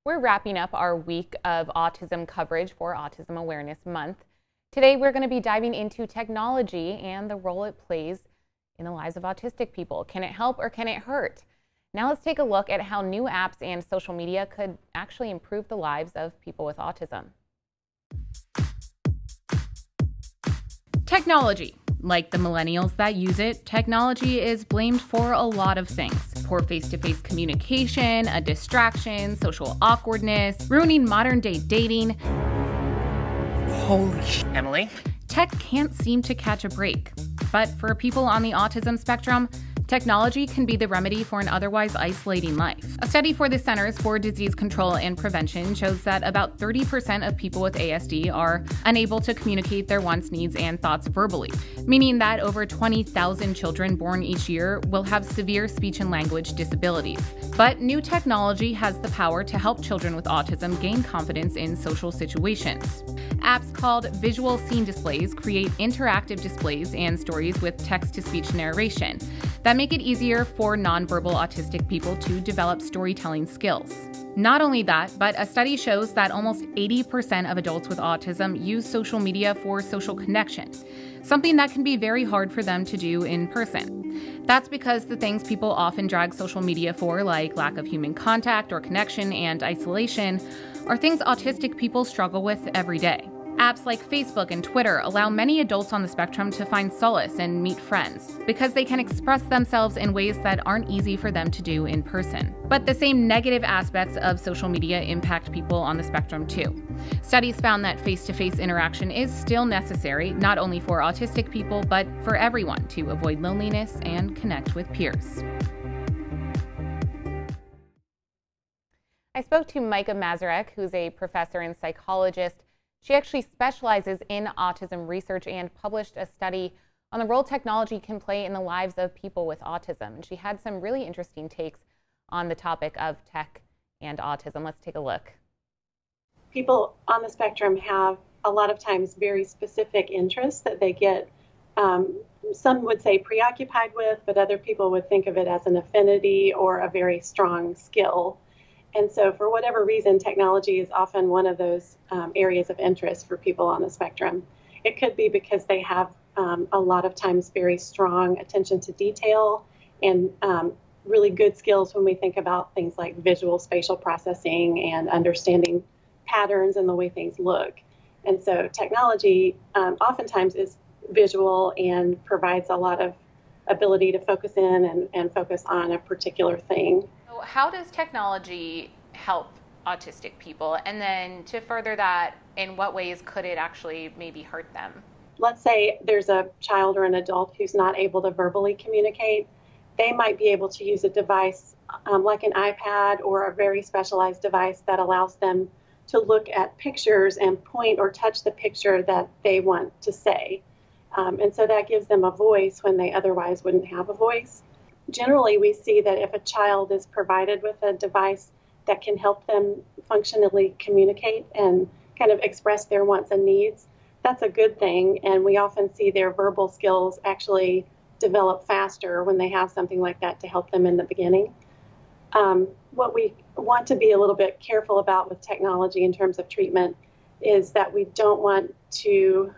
We're wrapping up our week of autism coverage for Autism Awareness Month. Today, we're going to be diving into technology and the role it plays in the lives of autistic people. Can it help or can it hurt? Now let's take a look at how new apps and social media could actually improve the lives of people with autism. Technology. Like the millennials that use it, technology is blamed for a lot of things. Poor face-to-face communication, a distraction, social awkwardness, ruining modern-day dating. Holy sh**, Emily. Tech can't seem to catch a break. But for people on the autism spectrum, technology can be the remedy for an otherwise isolating life. A study for the Centers for Disease Control and Prevention shows that about 30% of people with ASD are unable to communicate their wants, needs, and thoughts verbally, meaning that over 20,000 children born each year will have severe speech and language disabilities. But new technology has the power to help children with autism gain confidence in social situations. Apps called visual scene displays create interactive displays and stories with text-to-speech narration that make it easier for nonverbal autistic people to develop storytelling skills. Not only that, but a study shows that almost 80% of adults with autism use social media for social connection, something that can be very hard for them to do in person. That's because the things people often drag social media for, like lack of human contact or connection and isolation, are things autistic people struggle with every day. Apps like Facebook and Twitter allow many adults on the spectrum to find solace and meet friends because they can express themselves in ways that aren't easy for them to do in person. But the same negative aspects of social media impact people on the spectrum too. Studies found that face-to-face interaction is still necessary, not only for autistic people, but for everyone to avoid loneliness and connect with peers. I spoke to Micah Mazurek, who's a professor and psychologist. She actually specializes in autism research and published a study on the role technology can play in the lives of people with autism. And she had some really interesting takes on the topic of tech and autism. Let's take a look. People on the spectrum have a lot of times very specific interests that they get, some would say preoccupied with, but other people would think of it as an affinity or a very strong skill. And so for whatever reason, technology is often one of those areas of interest for people on the spectrum. It could be because they have a lot of times very strong attention to detail and really good skills when we think about things like visual spatial processing and understanding patterns and the way things look. And so technology oftentimes is visual and provides a lot of ability to focus in and focus on a particular thing. How does technology help autistic people? And then to further that, in what ways could it actually maybe hurt them? Let's say there's a child or an adult who's not able to verbally communicate. They might be able to use a device like an iPad or a very specialized device that allows them to look at pictures and point or touch the picture that they want to say. And so that gives them a voice when they otherwise wouldn't have a voice. Generally, we see that if a child is provided with a device that can help them functionally communicate and kind of express their wants and needs, that's a good thing. And we often see their verbal skills actually develop faster when they have something like that to help them in the beginning. What we want to be a little bit careful about with technology in terms of treatment is that we don't want to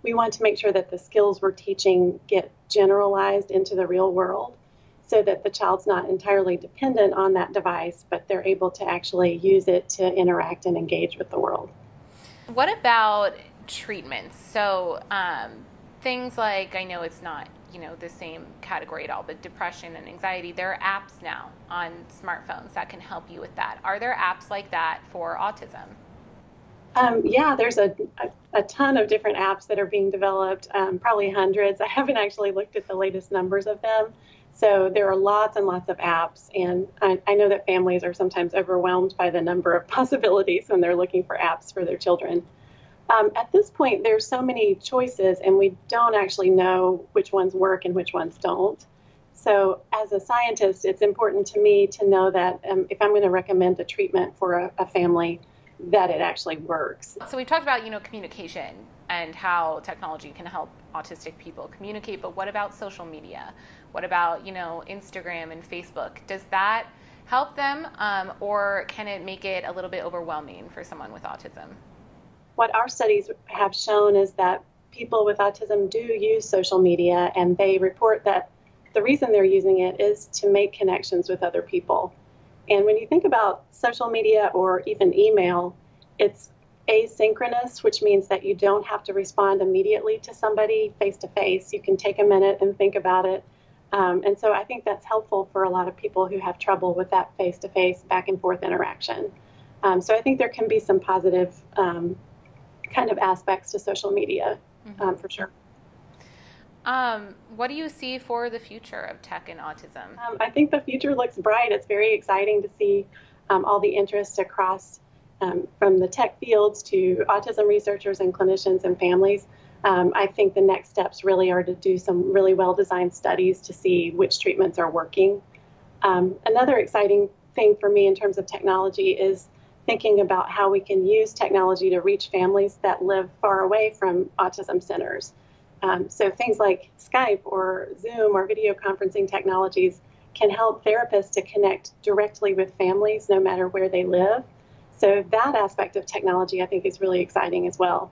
we want to make sure that the skills we're teaching get generalized into the real world so that the child's not entirely dependent on that device, but they're able to actually use it to interact and engage with the world. What about treatments? So things like, I know it's not, the same category at all, but depression and anxiety, there are apps now on smartphones that can help you with that. Are there apps like that for autism? Yeah, there's a ton of different apps that are being developed, probably hundreds. I haven't actually looked at the latest numbers of them. So there are lots and lots of apps, and I know that families are sometimes overwhelmed by the number of possibilities when they're looking for apps for their children. At this point, there's so many choices, and we don't actually know which ones work and which ones don't. So as a scientist, it's important to me to know that if I'm going to recommend a treatment for a family, that it actually works. So we've talked about, communication and how technology can help autistic people communicate, but what about social media? What about, Instagram and Facebook? Does that help them, or can it make it a little bit overwhelming for someone with autism? What our studies have shown is that people with autism do use social media, and they report that the reason they're using it is to make connections with other people. And when you think about social media or even email, it's asynchronous, which means that you don't have to respond immediately to somebody face to face. You can take a minute and think about it. And so I think that's helpful for a lot of people who have trouble with that face to face, back and forth interaction. So I think there can be some positive kind of aspects to social media, for sure. What do you see for the future of tech and autism? I think the future looks bright. It's very exciting to see all the interest across from the tech fields to autism researchers and clinicians and families. I think the next steps really are to do some really well-designed studies to see which treatments are working. Another exciting thing for me in terms of technology is thinking about how we can use technology to reach families that live far away from autism centers. So things like Skype or Zoom or video conferencing technologies can help therapists to connect directly with families no matter where they live. So that aspect of technology I think is really exciting as well.